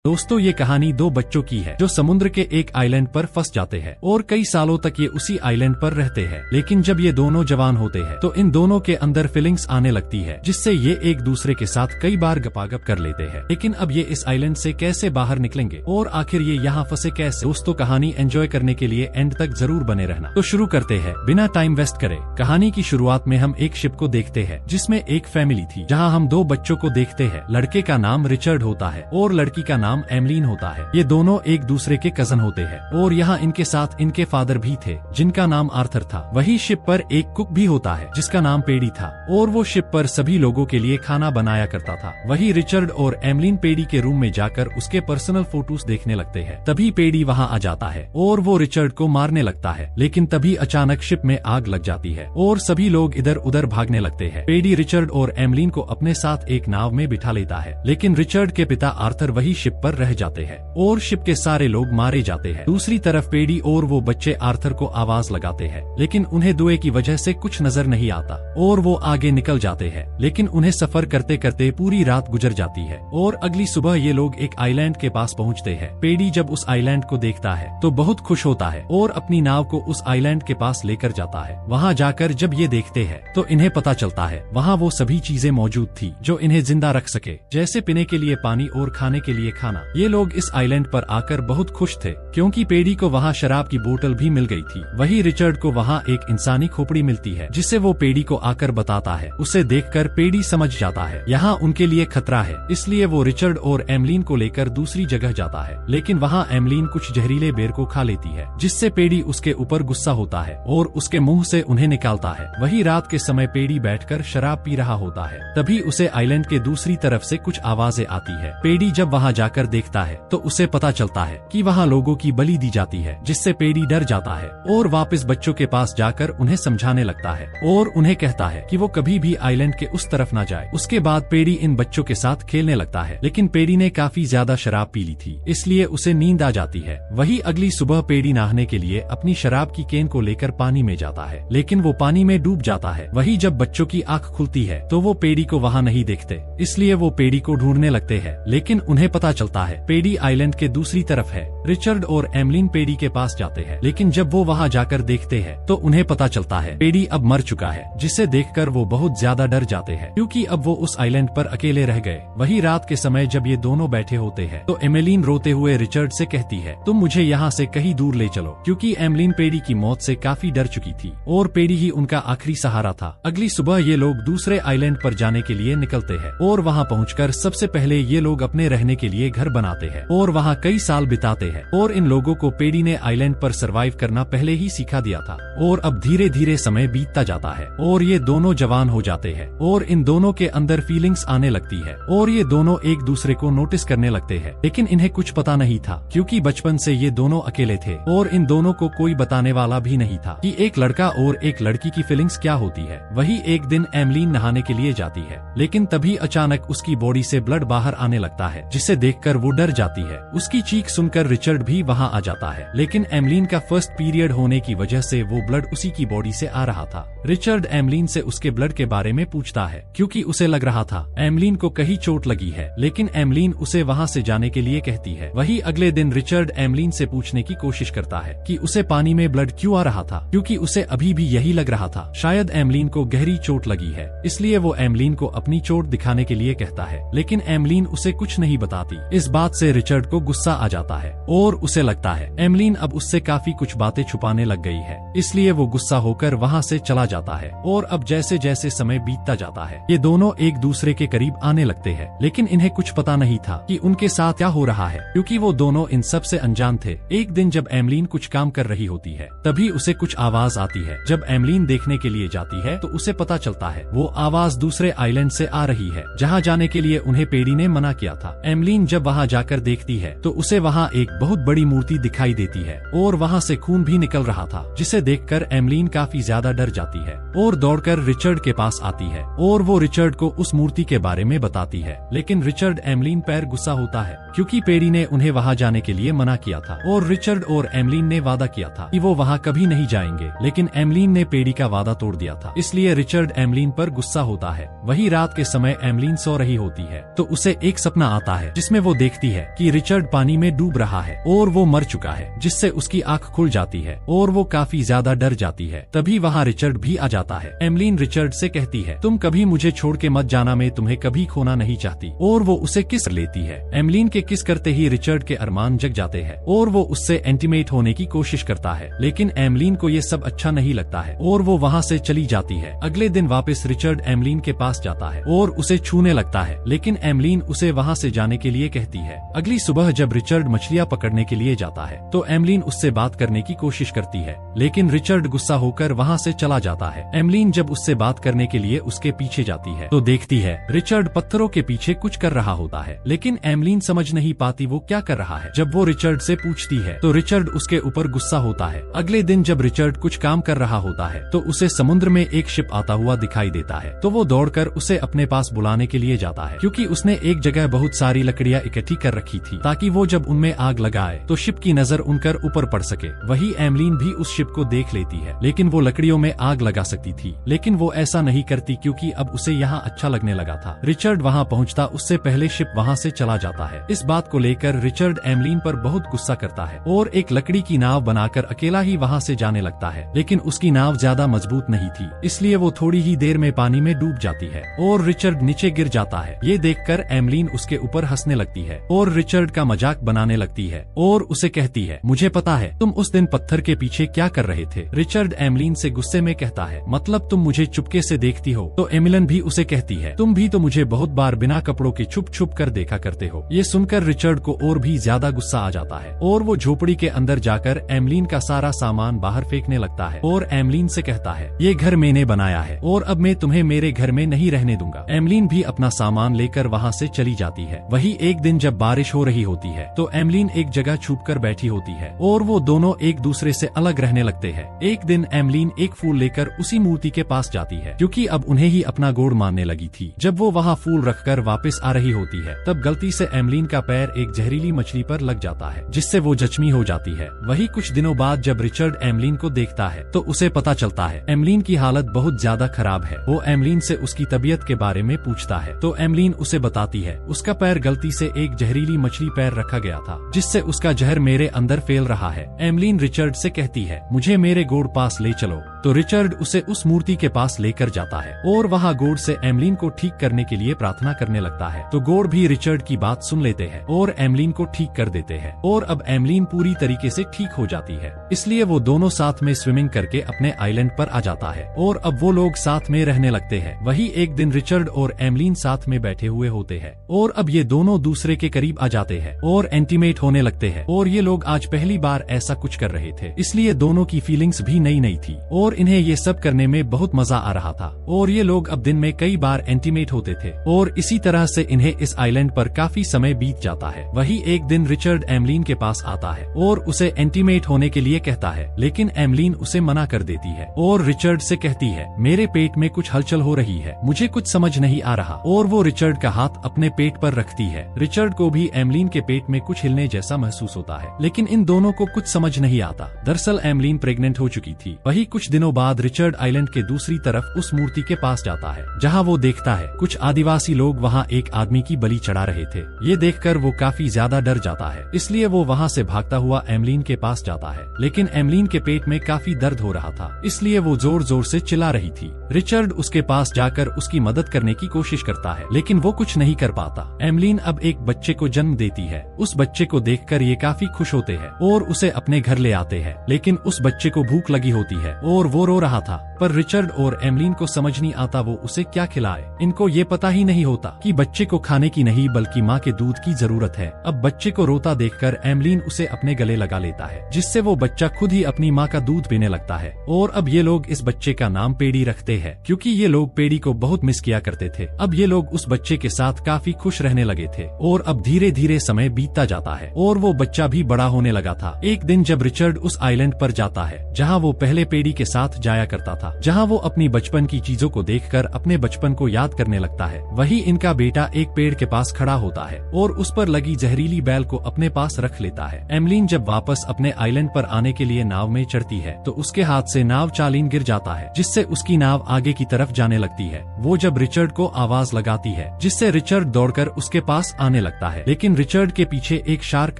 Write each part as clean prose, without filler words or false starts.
दोस्तों, ये कहानी दो बच्चों की है जो समुद्र के एक आइलैंड पर फंस जाते हैं और कई सालों तक ये उसी आइलैंड पर रहते हैं। लेकिन जब ये दोनों जवान होते हैं तो इन दोनों के अंदर फीलिंग्स आने लगती है, जिससे ये एक दूसरे के साथ कई बार गपागप कर लेते हैं। लेकिन अब ये इस आइलैंड से कैसे बाहर निकलेंगे और आखिर ये यहाँ फंसे कैसे? दोस्तों, कहानी एंजॉय करने के लिए एंड तक जरूर बने रहना। तो शुरू करते हैं बिना टाइम वेस्ट करे। कहानी की शुरुआत में हम एक शिप को देखते हैं जिसमें एक फैमिली थी, जहाँ हम दो बच्चों को देखते हैं। लड़के का नाम रिचर्ड होता है और लड़की का नाम एमलीन होता है। ये दोनों एक दूसरे के कजन होते हैं और यहाँ इनके साथ इनके फादर भी थे जिनका नाम आर्थर था। वही शिप पर एक कुक भी होता है जिसका नाम पेडी था और वो शिप पर सभी लोगों के लिए खाना बनाया करता था। वही रिचर्ड और एमलीन पेडी के रूम में जाकर उसके पर्सनल फोटोज देखने लगते हैं। तभी पेडी वहाँ आ जाता है और वो रिचर्ड को मारने लगता है, लेकिन तभी अचानक शिप में आग लग जाती है और सभी लोग इधर उधर भागने लगते हैं। पेडी रिचर्ड और एमलीन को अपने साथ एक नाव में बिठा लेता है, लेकिन रिचर्ड के पिता आर्थर वही शिप पर रह जाते हैं और शिप के सारे लोग मारे जाते हैं। दूसरी तरफ पेडी और वो बच्चे आर्थर को आवाज लगाते हैं, लेकिन उन्हें धुएं की वजह से कुछ नजर नहीं आता और वो आगे निकल जाते हैं। लेकिन उन्हें सफर करते करते पूरी रात गुजर जाती है और अगली सुबह ये लोग एक आइलैंड के पास पहुंचते हैं। पेडी जब उस आइलैंड को देखता है तो बहुत खुश होता है और अपनी नाव को उस आइलैंड के पास लेकर जाता है। वहाँ जाकर जब ये देखते हैं तो इन्हें पता चलता है वहाँ वो सभी चीजें मौजूद थी जो इन्हें जिंदा रख सके, जैसे पीने के लिए पानी और खाने के लिए खाना। ये लोग इस आइलैंड पर आकर बहुत खुश थे क्योंकि पेडी को वहाँ शराब की बोतल भी मिल गई थी। वही रिचर्ड को वहाँ एक इंसानी खोपड़ी मिलती है जिसे वो पेडी को आकर बताता है। उसे देखकर पेडी समझ जाता है यहाँ उनके लिए खतरा है, इसलिए वो रिचर्ड और एमलीन को लेकर दूसरी जगह जाता है। लेकिन वहाँ एमलीन कुछ जहरीले बेर को खा लेती है, जिससे पेडी उसके ऊपर गुस्सा होता है और उसके मुंह से उन्हें निकालता है। वही रात के समय पेडी बैठकर शराब पी रहा होता है, तभी उसे आइलैंड के दूसरी तरफ से कुछ आवाजें आती है। पेडी जब वहाँ जाकर देखता है तो उसे पता चलता है कि वहाँ लोगों की बलि दी जाती है, जिससे पेडी डर जाता है और वापस बच्चों के पास जाकर उन्हें समझाने लगता है और उन्हें कहता है कि वो कभी भी आइलैंड के उस तरफ न जाए। उसके बाद पेडी इन बच्चों के साथ खेलने लगता है, लेकिन पेडी ने काफी ज्यादा शराब पी ली थी, इसलिए उसे नींद आ जाती है। वही अगली सुबह पेडी नहाने के लिए अपनी शराब की केन को लेकर पानी में जाता है, लेकिन वो पानी में डूब जाता है। वही जब बच्चों की आँख खुलती है तो वो पेडी को वहाँ नहीं देखते, इसलिए वो पेडी को ढूंढने लगते हैं, लेकिन उन्हें पता चलता है पेडी आइलैंड के दूसरी तरफ है। रिचर्ड और एमलीन पेडी के पास जाते हैं, लेकिन जब वो वहाँ जाकर देखते हैं तो उन्हें पता चलता है पेडी अब मर चुका है, जिसे देखकर वो बहुत ज्यादा डर जाते हैं क्योंकि अब वो उस आइलैंड पर अकेले रह गए। वही रात के समय जब ये दोनों बैठे होते हैं तो एमलीन रोते हुए रिचर्ड से कहती है, तुम मुझे यहाँ से कहीं दूर ले चलो, क्योंकि एमलीन पेडी की मौत से काफी डर चुकी थी और पेडी ही उनका आखिरी सहारा था। अगली सुबह ये लोग दूसरे आइलैंड पर जाने के लिए निकलते हैं और वहाँ पहुँचकर सबसे पहले ये लोग अपने रहने के लिए घर बनाते हैं और वहाँ कई साल बिताते हैं। और इन लोगों को पेडी ने आइलैंड पर सरवाइव करना पहले ही सिखा दिया था और अब धीरे धीरे समय बीतता जाता है और ये दोनों जवान हो जाते हैं और इन दोनों के अंदर फीलिंग्स आने लगती है और ये दोनों एक दूसरे को नोटिस करने लगते हैं। लेकिन इन्हें कुछ पता नहीं था क्योंकि बचपन से ये दोनों अकेले थे और इन दोनों को कोई बताने वाला भी नहीं था कि एक लड़का और एक लड़की की फीलिंग्स क्या होती है। वही एक दिन एमलीन नहाने के लिए जाती है, लेकिन तभी अचानक उसकी बॉडी से ब्लड बाहर आने लगता है, जिसे देखकर वो डर जाती है। उसकी चीख सुनकर रिचर्ड भी वहाँ आ जाता है, लेकिन एमलीन का फर्स्ट पीरियड होने की वजह से वो ब्लड उसी की बॉडी से आ रहा था। रिचर्ड एमलीन से उसके ब्लड के बारे में पूछता है क्योंकि उसे लग रहा था एमलीन को कहीं चोट लगी है, लेकिन एमलीन उसे वहाँ से जाने के लिए कहती है। वही अगले दिन रिचर्ड एमलीन से पूछने की कोशिश करता है कि उसे पानी में ब्लड क्यों आ रहा था, क्योंकि उसे अभी भी यही लग रहा था शायद एमलीन को गहरी चोट लगी है, इसलिए वो एमलीन को अपनी चोट दिखाने के लिए कहता है, लेकिन एमलीन उसे कुछ नहीं बताती। इस बात से रिचर्ड को गुस्सा आ जाता है और उसे लगता है एमलीन अब उससे काफी कुछ बातें छुपाने लग गई है, इसलिए वो गुस्सा होकर वहाँ से चला जाता है। और अब जैसे जैसे समय बीतता जाता है ये दोनों एक दूसरे के करीब आने लगते हैं, लेकिन इन्हें कुछ पता नहीं था कि उनके साथ क्या हो रहा है, क्योंकि वो दोनों इन सब से अनजान थे। एक दिन जब एमलीन कुछ काम कर रही होती है तभी उसे कुछ आवाज आती है। जब एमलीन देखने के लिए जाती है तो उसे पता चलता है वो आवाज दूसरे आइलैंड से आ रही है, जहाँ जाने के लिए उन्हें पेडी ने मना किया था। एमलीन जब वहाँ जाकर देखती है तो उसे वहाँ एक बहुत बड़ी मूर्ति दिखाई देती है और वहाँ से खून भी निकल रहा था, जिसे देखकर एमलीन काफी ज्यादा डर जाती है है और दौड़कर रिचर्ड के पास आती है और वो रिचर्ड को उस मूर्ति के बारे में बताती है। लेकिन रिचर्ड एमलीन पर गुस्सा होता है क्योंकि पेडी ने उन्हें वहाँ जाने के लिए मना किया था और रिचर्ड और एमलीन ने वादा किया था कि वो वहाँ कभी नहीं जाएंगे, लेकिन एमलीन ने पेडी का वादा तोड़ दिया था। इसलिए रिचर्ड एमलीन पर गुस्सा होता है। वही रात के समय एमलीन सो रही होती है तो उसे एक सपना आता है जिसमें वो देखती है कि रिचर्ड पानी में डूब रहा है और वो मर चुका है, जिससे उसकी आंख खुल जाती है और वो काफी ज्यादा डर जाती है। तभी वहाँ रिचर्ड भी आ जाता है। एमलीन रिचर्ड से कहती है, तुम कभी मुझे छोड़ के मत जाना, मैं तुम्हें कभी खोना नहीं चाहती, और वो उसे किस लेती है। एमलीन के किस करते ही रिचर्ड के अरमान जग जाते हैं और वो उससे इंटीमेट होने की कोशिश करता है, लेकिन एमलीन को ये सब अच्छा नहीं लगता है और वो वहाँ से चली जाती है। अगले दिन वापस रिचर्ड एमलीन के पास जाता है और उसे छूने लगता है, लेकिन एमलीन उसे वहाँ से जाने के लिए कहती है। अगली सुबह जब रिचर्ड मछलियाँ पकड़ने के लिए जाता है तो एमलीन उससे बात करने की कोशिश करती है, लेकिन रिचर्ड गुस्सा होकर वहाँ से चला जाता है। एमलीन जब उससे बात करने के लिए उसके पीछे जाती है तो देखती है रिचर्ड पत्थरों के पीछे कुछ कर रहा होता है, लेकिन एमलीन समझ नहीं पाती वो क्या कर रहा है। जब वो रिचर्ड से पूछती है तो रिचर्ड उसके ऊपर गुस्सा होता है। अगले दिन जब रिचर्ड कुछ काम कर रहा होता है तो उसे समुद्र में एक शिप आता हुआ दिखाई देता है, तो वो दौड़कर उसे अपने पास बुलाने के लिए जाता है, क्योंकि उसने एक जगह बहुत सारी लकड़ियाँ इकट्ठी कर रखी थी ताकि वो जब उनमें आग लगाए तो शिप की नजर उनकर ऊपर पड़ सके। वही एमलीन भी उस शिप को देख लेती है, लेकिन वो लकड़ियों में आग लगा सकती थी, लेकिन वो ऐसा नहीं करती क्योंकि अब उसे यहाँ अच्छा लगने लगा था। रिचर्ड वहाँ पहुँचता उससे पहले शिप वहाँ से चला जाता है। इस बात को लेकर रिचर्ड एमलीन पर बहुत गुस्सा करता है और एक लकड़ी की नाव बनाकर अकेला ही वहाँ से जाने लगता है, लेकिन उसकी नाव ज्यादा मजबूत नहीं थी, इसलिए वो थोड़ी ही देर में पानी में डूब जाती है और रिचर्ड नीचे गिर जाता है। ये देखकर एमलीन उसके ऊपर हंसने लगती है और रिचर्ड का मजाक बनाने लगती है और उसे कहती है, मुझे पता है तुम उस दिन पत्थर के पीछे क्या कर रहे थे। रिचर्ड एमलीन से गुस्से में कहता है, मतलब तुम मुझे चुपके से देखती हो। तो एमिलन भी उसे कहती है, तुम भी तो मुझे बहुत बार बिना कपड़ों के छुप छुप कर देखा करते हो। ये सुनकर रिचर्ड को और भी ज्यादा गुस्सा आ जाता है और वो झोपड़ी के अंदर जाकर एमलीन का सारा सामान बाहर फेंकने लगता है और एमलीन से कहता है, ये घर मैंने बनाया है और अब मैं तुम्हें मेरे घर में नहीं रहने दूंगा। एमलीन भी अपना सामान लेकर वहाँ से चली जाती है। वही एक दिन जब बारिश हो रही होती है तो एमलीन एक जगह छुप कर बैठी होती है और वो दोनों एक दूसरे से अलग रहने लगते हैं। एक दिन एमलीन एक फूल लेकर उसी मूर्ति के पास जाती है क्योंकि अब उन्हें ही अपना गोड़ मानने लगी थी। जब वो वहाँ फूल रखकर वापस आ रही होती है तब गलती से एमलीन का पैर एक जहरीली मछली पर लग जाता है, जिससे वो जख्मी हो जाती है। वही कुछ दिनों बाद जब रिचर्ड एमलीन को देखता है तो उसे पता चलता है एमलीन की हालत बहुत ज्यादा खराब है। वो एमलीन से उसकी तबीयत के बारे में पूछता है तो एमलीन उसे बताती है उसका पैर गलती से एक जहरीली मछली पैर रखा गया था, जिससे उसका जहर मेरे अंदर फैल रहा है। एमलीन रिचर्ड से कहती है, मुझे मेरे गोड़ पास ले चलो। तो रिचर्ड उसे उस मूर्ति के पास लेकर जाता है और वहाँ गोड़ से एमलीन को ठीक करने के लिए प्रार्थना करने लगता है। तो गोड़ भी रिचर्ड की बात सुन लेते हैं और एमलीन को ठीक कर देते हैं और अब एमलीन पूरी तरीके से ठीक हो जाती है। इसलिए वो दोनों साथ में स्विमिंग करके अपने आइलैंड पर आ जाता है और अब वो लोग साथ में रहने लगते हैं। वही एक दिन रिचर्ड और एमलीन साथ में बैठे हुए होते हैं और अब ये दोनों दूसरे के करीब आ जाते हैं और इंटीमेट होने लगते हैं और ये लोग आज पहली बार ऐसा कुछ कर रहे थे, इसलिए दोनों की फीलिंग्स भी नई नई थी और इन्हें ये सब करने में बहुत मजा आ रहा था। और ये लोग अब दिन में कई बार इंटीमेट होते थे और इसी तरह से इन्हें इस आइलैंड पर काफी समय बीत जाता है। वही एक दिन रिचर्ड एमलीन के पास आता है और उसे इंटीमेट होने के लिए कहता है, लेकिन एमलीन उसे मना कर देती है और रिचर्ड से कहती है, मेरे पेट में कुछ हलचल हो रही है, मुझे कुछ समझ नहीं आ रहा। और वो रिचर्ड का हाथ अपने पेट पर रखती है। रिचर्ड को भी एमलीन के पेट में कुछ हिलने जैसा महसूस होता है, लेकिन इन दोनों को कुछ समझ नहीं आता। दरअसल एमलीन प्रेग्नेंट हो चुकी थी। वही कुछ दिनों बाद रिचर्ड आइलैंड के दूसरी तरफ उस मूर्ति के पास जाता है, जहाँ वो देखता है कुछ आदिवासी लोग वहाँ एक आदमी की बलि चढ़ा रहे थे। ये देखकर वो काफी ज्यादा डर जाता है, इसलिए वो वहाँ से भागता हुआ एमलीन के पास जाता है, लेकिन एमलीन के पेट में काफी दर्द हो रहा था, इसलिए वो जोर जोर से चिल्ला रही थी। रिचर्ड उसके पास जाकर उसकी मदद करने की कोशिश करता है, लेकिन वो कुछ नहीं कर पाता। एमलीन अब एक बच्चे को जन्म देती है। उस बच्चे को देखकर ये काफी खुश होते हैं और उसे अपने घर ले आते हैं, लेकिन उस बच्चे को भूख लगी होती है और वो रो रहा था। पर रिचर्ड और एमलीन को समझ नहीं आता वो उसे क्या खिलाए। इनको ये पता ही नहीं होता कि बच्चे को खाने की नहीं बल्कि माँ के दूध की जरूरत है। अब बच्चे को रोता देखकर एमलीन उसे अपने गले लगा लेता है, जिससे वो बच्चा खुद ही अपनी माँ का दूध पीने लगता है। और अब ये लोग इस बच्चे का नाम पेडी रखते हैं, क्योंकि ये लोग पेडी को बहुत मिस किया करते थे। अब ये लोग उस बच्चे के साथ काफी खुश रहने लगे थे और अब धीरे धीरे समय बीतता जाता है और वो बच्चा भी बड़ा होने लगा था। एक दिन जब रिचर्ड उस आइलैंड पर जाता है जहाँ वो पहले पेडी के साथ जाया करता था, जहाँ वो अपनी बचपन की चीजों को देखकर अपने बचपन को याद करने लगता है। वही इनका बेटा एक पेड़ के पास खड़ा होता है और उस पर लगी जहरीली बैल को अपने पास रख लेता है। एमलीन जब वापस अपने आइलैंड पर आने के लिए नाव में चढ़ती है तो उसके हाथ से नाव चालीन गिर जाता है, जिससे उसकी नाव आगे की तरफ जाने लगती है। वो जब रिचर्ड को आवाज लगाती है, जिससे रिचर्ड दौड़कर उसके पास आने लगता है, लेकिन रिचर्ड के पीछे एक शार्क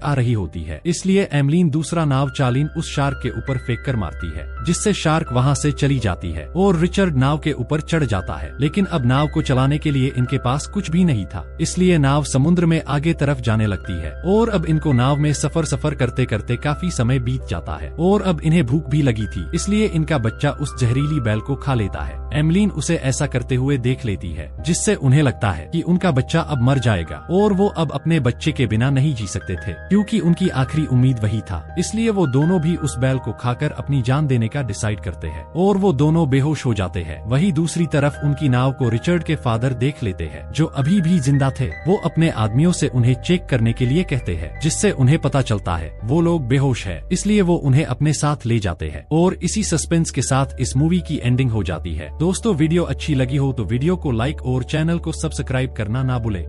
आ रही होती है, इसलिए एमलीन दूसरा नाव चालीन उस शार्क के ऊपर फेंक कर मारती है, जिससे शार्क वहाँ से चली जाती है और रिचर्ड नाव के ऊपर चढ़ जाता है। लेकिन अब नाव को चलाने के लिए इनके पास कुछ भी नहीं था, इसलिए नाव समुद्र में आगे तरफ जाने लगती है और अब इनको नाव में सफर करते करते काफी समय बीत जाता है और अब इन्हें भूख भी लगी थी, इसलिए इनका बच्चा उस जहरीली बैल को खा लेता है। एमलीन उसे ऐसा करते हुए देख लेती है, जिससे उन्हें लगता है कि उनका बच्चा अब मर जाएगा और वो अब अपने बच्चे के बिना नहीं जी सकते थे, क्योंकि उनकी आखिरी उम्मीद वही था। इसलिए वो दोनों भी उस बैल को खाकर अपनी जान देने का डिसाइड करते हैं और वो दोनों बेहोश हो जाते हैं। वही दूसरी तरफ उनकी नाव को रिचर्ड के फादर देख लेते हैं, जो अभी भी जिंदा थे। वो अपने आदमियों से उन्हें चेक करने के लिए कहते हैं, जिससे उन्हें पता चलता है वो लोग बेहोश है, इसलिए वो उन्हें अपने साथ ले जाते हैं। और इसी सस्पेंस के साथ इस मूवी की एंडिंग हो जाती है। दोस्तों, वीडियो अच्छी लगी हो तो वीडियो को लाइक और चैनल को सब्सक्राइब करना ना भूले।